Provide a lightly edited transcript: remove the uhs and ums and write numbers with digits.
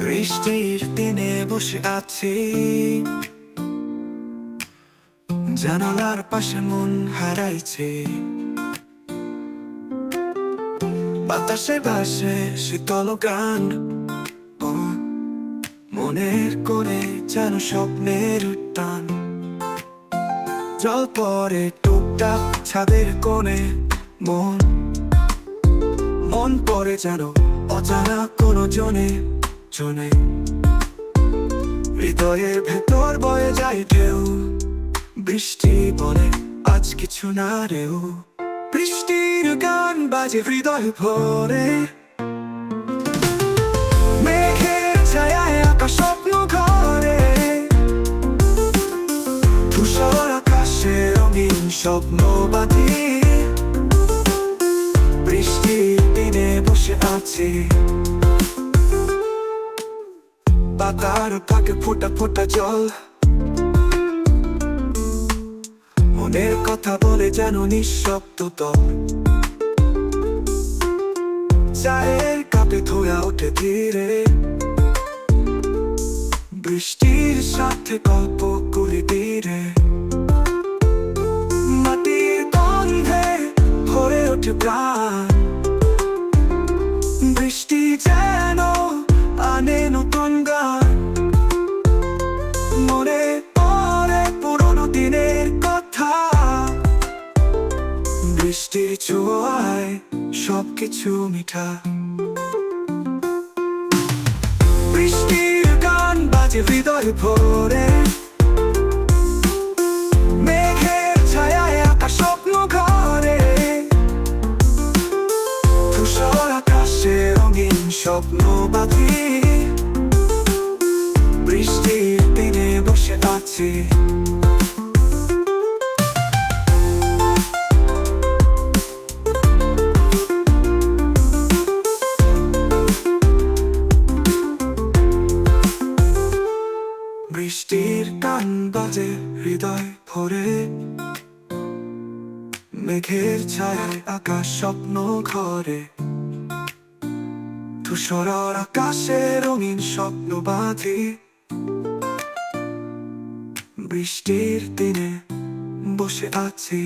বৃষ্টির দিনে বসে আছি, জানালার পাশে মন হারাইছে। বাতাসে ভাসে শীতল গান, ও মনের কোণে যেন স্বপ্নের টান। জল পড়ে টুকটাক ছাদের কোণে, মন মন পড়ে যেন অজানা কোনো জনে জনে। হৃদয়ের ভেতর বয়ে যায় ঢেউ, বৃষ্টি বলে আজ কিছু না রেউ। বৃষ্টির গান বাজে হৃদয় ভরে, মেঘের ছায়ায় আঁকা স্বপ্ন ঘরে। ধূসর আকাশে রঙিন স্বপ্ন বাঁধি, বৃষ্টির দিনে বসে আছি। পাতার ফাঁকে ফোঁটা ফোঁটা জল, মনের কথা বলে যেন নিঃশব্দ দল। চায়ের কাপে ধোয়া ওঠে ধীরে, বৃষ্টির সাথে গল্প করি ধীরে। মাটির গন্ধে ভরে ওঠে প্রাণ, বৃষ্টি যেন আনে নতুন গান। মনে পড়ে পুরোনো দিনের কথা, বৃষ্টির ছোঁয়ায় সবকিছু মিঠা। বৃষ্টির গান বাজে হৃদয় ভরে, মেঘের ছায়ায় আঁকা স্বপ্ন ঘরে। ধূসর আকাশে রঙিন স্বপ্ন বাঁধি, বৃষ্টির দিনে বসে আছি। বৃষ্টির গান বাজে হৃদয় ভরে, মেঘের ছায়ায় আকাশ স্বপ্ন ঘরে। ধূসর আকাশে রঙিন স্বপ্ন বাঁধি, বৃষ্টির দিনে বসে আছি।